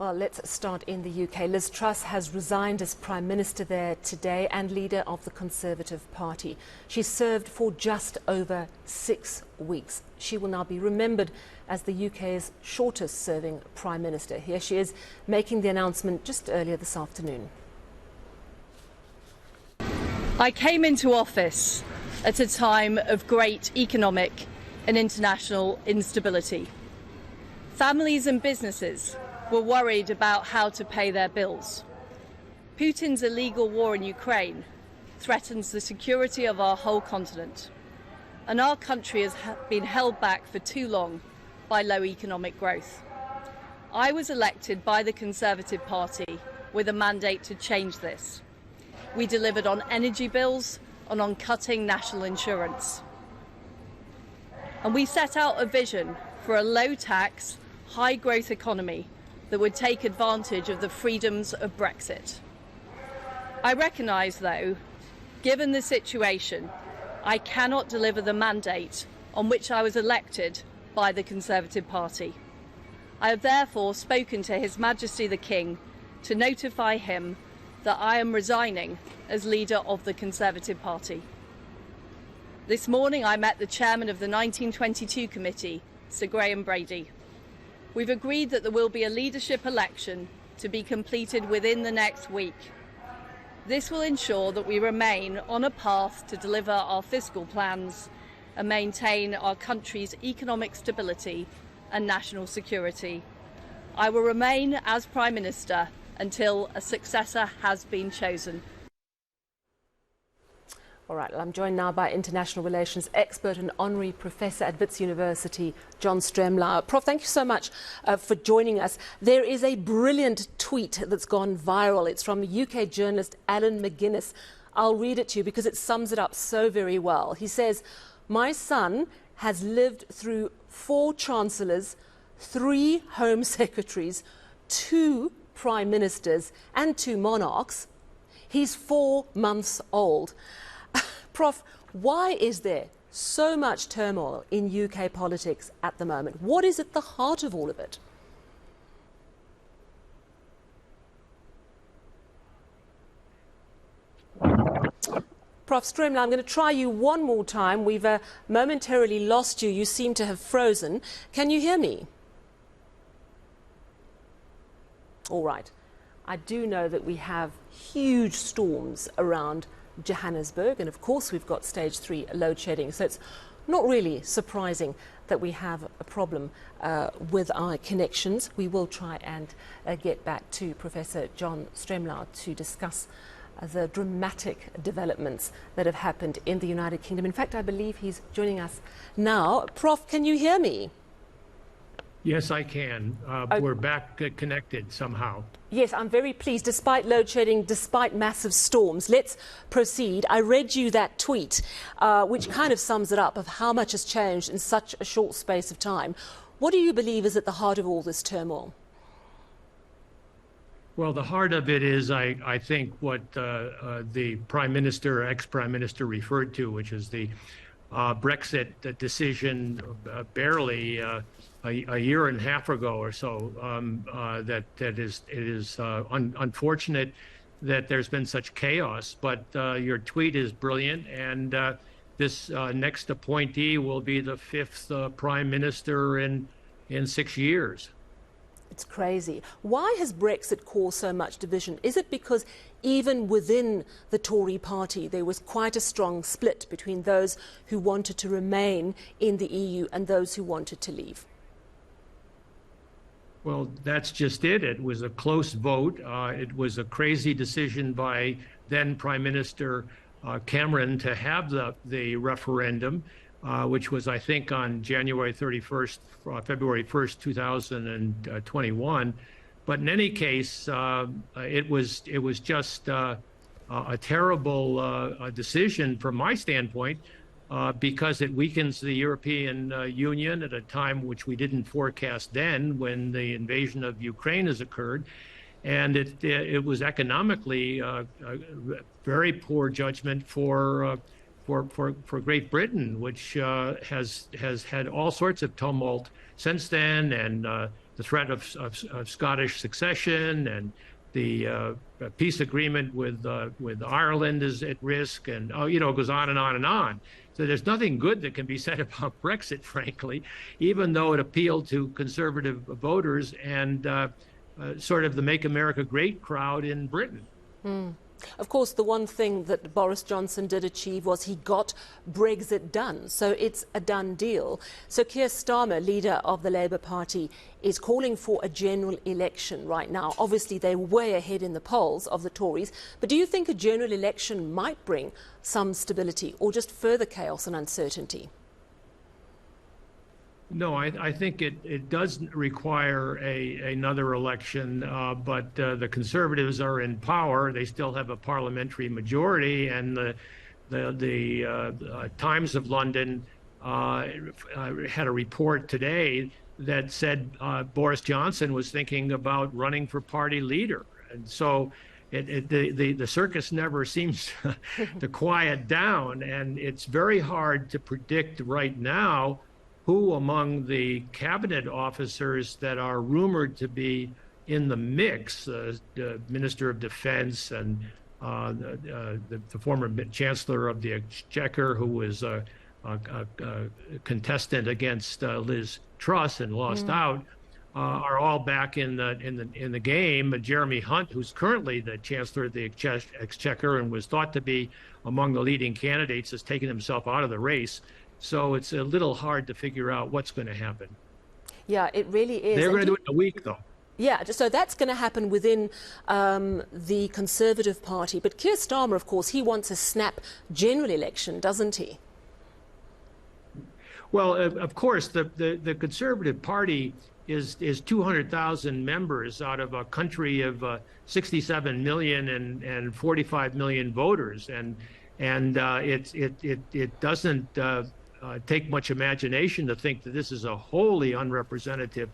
Well, let's start in the UK. Liz Truss has resigned as Prime Minister there today and leader of the Conservative Party. She served for just over 6 weeks. She will now be remembered as the UK's shortest serving Prime Minister. Here she is making the announcement just earlier this afternoon. I came into office at a time of great economic and international instability. Families and businesses were worried about how to pay their bills. Putin's illegal war in Ukraine threatens the security of our whole continent, and our country has been held back for too long by low economic growth. I was elected by the Conservative Party with a mandate to change this. We delivered on energy bills and on cutting national insurance. And we set out a vision for a low-tax, high-growth economy that would take advantage of the freedoms of Brexit. I recognise, though, given the situation, I cannot deliver the mandate on which I was elected by the Conservative Party. I have therefore spoken to His Majesty the King to notify him that I am resigning as leader of the Conservative Party. This morning I met the chairman of the 1922 committee, Sir Graham Brady. We've agreed that there will be a leadership election to be completed within the next week. This will ensure that we remain on a path to deliver our fiscal plans and maintain our country's economic stability and national security. I will remain as Prime Minister until a successor has been chosen. All right, well, I'm joined now by international relations expert and honorary professor at Wits University, John Stremlau. Prof, thank you so much for joining us. There is a brilliant tweet that's gone viral. It's from UK journalist Alan McGuinness. I'll read it to you because it sums it up so very well. He says, "My son has lived through 4 chancellors, 3 home secretaries, 2 prime ministers and 2 monarchs. He's 4 months old." Prof, why is there so much turmoil in UK politics at the moment? What is at the heart of all of it? Prof Stremlau, I'm going to try you one more time. We've momentarily lost you. You seem to have frozen. Can you hear me? All right. I do know that we have huge storms around Johannesburg, and of course we've got stage 3 load shedding, so it's not really surprising that we have a problem with our connections. We will try and get back to Professor John Stremlau to discuss the dramatic developments that have happened in the United Kingdom. In fact, I believe he's joining us now. Prof, can you hear me? Yes, I can. We're back connected somehow. Yes, I'm very pleased. Despite load shedding, despite massive storms, let's proceed. I read you that tweet, which kind of sums it up of how much has changed in such a short space of time. What do you believe is at the heart of all this turmoil? Well, the heart of it is, I think, what the Prime Minister, ex-Prime Minister referred to, which is the Brexit decision barely a year and a half ago or so. It is unfortunate that there's been such chaos, but your tweet is brilliant, and this next appointee will be the 5th Prime Minister in 6 years. It's crazy. Why has Brexit caused so much division? Is it because even within the Tory party there was quite a strong split between those who wanted to remain in the EU and those who wanted to leave? Well, that's just it. It was a close vote. It was a crazy decision by then Prime Minister Cameron to have the referendum, which was, I think, on January 31st, February 1st, 2021. But in any case, it was just a terrible decision from my standpoint, because it weakens the European Union at a time which we didn't forecast then, when the invasion of Ukraine has occurred. And it was economically a very poor judgment for Great Britain, which has had all sorts of tumult since then, and the threat of Scottish succession, and the peace agreement with Ireland is at risk, and it goes on and on and on. So there's nothing good that can be said about Brexit, frankly, even though it appealed to conservative voters and sort of the Make America Great crowd in Britain. Of course, the one thing that Boris Johnson did achieve was he got Brexit done. So it's a done deal. So Keir Starmer, leader of the Labour Party, is calling for a general election right now. Obviously, they're way ahead in the polls of the Tories. But do you think a general election might bring some stability or just further chaos and uncertainty? No, I think it does require another election, but the Conservatives are in power. They still have a parliamentary majority, and the Times of London had a report today that said Boris Johnson was thinking about running for party leader. And so the circus never seems to quiet down, and it's very hard to predict right now who among the cabinet officers that are rumored to be in the mix, the Minister of Defense and the former Chancellor of the Exchequer, who was a contestant against Liz Truss and lost out, are all back in the game. Jeremy Hunt, who's currently the Chancellor of the Exchequer and was thought to be among the leading candidates, has taken himself out of the race. So it's a little hard to figure out what's going to happen. Yeah, it really is. They're going to do it in a week, though. Yeah, so that's going to happen within the Conservative Party. But Keir Starmer, of course, he wants a snap general election, doesn't he? Well, of course, the Conservative Party is 200,000 members out of a country of 67 million and 45 million voters, and it doesn't take much imagination to think that this is a wholly unrepresentative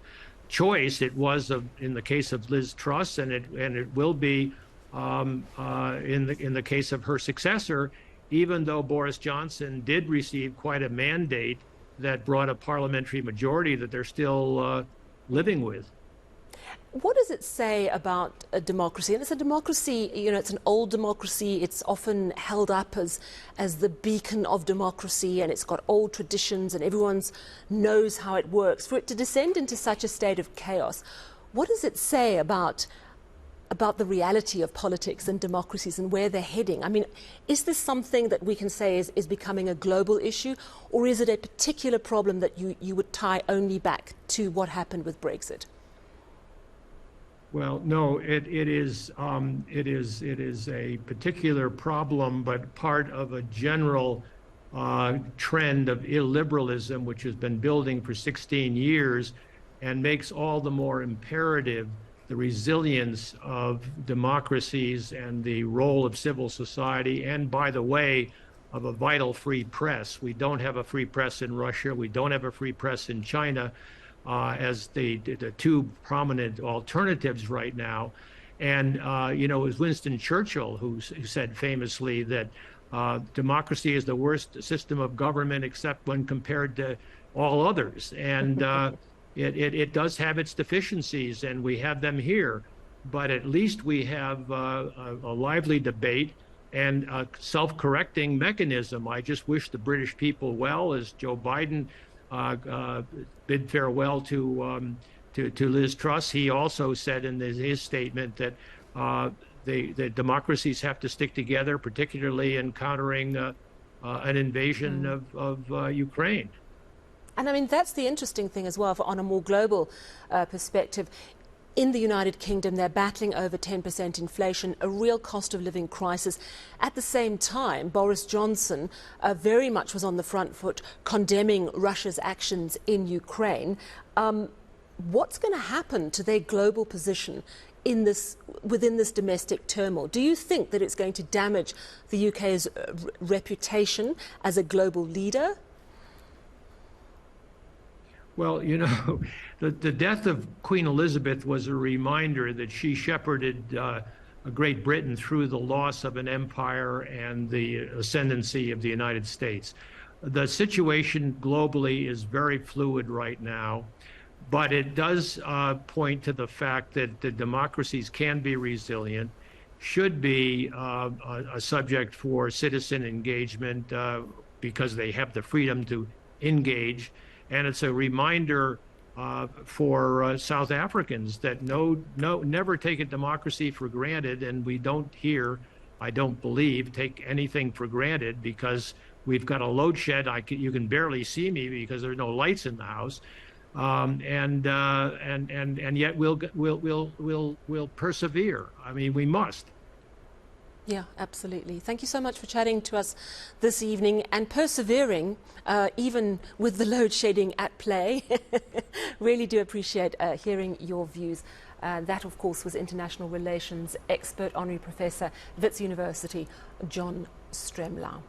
choice. It was in the case of Liz Truss, and it will be in the case of her successor, even though Boris Johnson did receive quite a mandate that brought a parliamentary majority that they're still living with. What does it say about a democracy? And it's a democracy, it's an old democracy. It's often held up as the beacon of democracy, and it's got old traditions and everyone knows how it works. For it to descend into such a state of chaos, what does it say about the reality of politics and democracies and where they're heading? I mean, is this something that we can say is becoming a global issue, or is it a particular problem that you would tie only back to what happened with Brexit? Well, no, it is a particular problem, but part of a general trend of illiberalism, which has been building for 16 years, and makes all the more imperative the resilience of democracies and the role of civil society, and, by the way, of a vital free press. We don't have a free press in Russia. We don't have a free press in China. As the two prominent alternatives right now. And, it was Winston Churchill who said famously that democracy is the worst system of government except when compared to all others. And it does have its deficiencies, and we have them here. But at least we have a lively debate and a self-correcting mechanism. I just wish the British people well, as Joe Biden bid farewell to Liz Truss. He also said in his statement that the democracies have to stick together, particularly in countering an invasion of Ukraine. And I mean, that's the interesting thing as well, on a more global perspective. In the United Kingdom, they're battling over 10% inflation, a real cost of living crisis. At the same time, Boris Johnson very much was on the front foot condemning Russia's actions in Ukraine. What's going to happen to their global position within this domestic turmoil? Do you think that it's going to damage the UK's reputation as a global leader? Well, the death of Queen Elizabeth was a reminder that she shepherded Great Britain through the loss of an empire and the ascendancy of the United States. The situation globally is very fluid right now. But it does point to the fact that the democracies can be resilient, should be a subject for citizen engagement because they have the freedom to engage. And it's a reminder for South Africans that never take a democracy for granted. And we don't here, I don't believe, take anything for granted, because we've got a load shed. You can barely see me because there's no lights in the house. And yet we'll persevere. I mean, we must. Yeah, absolutely. Thank you so much for chatting to us this evening and persevering, even with the load shedding at play. Really do appreciate hearing your views. That, of course, was international relations expert, honorary professor, Wits University, John Stremlau.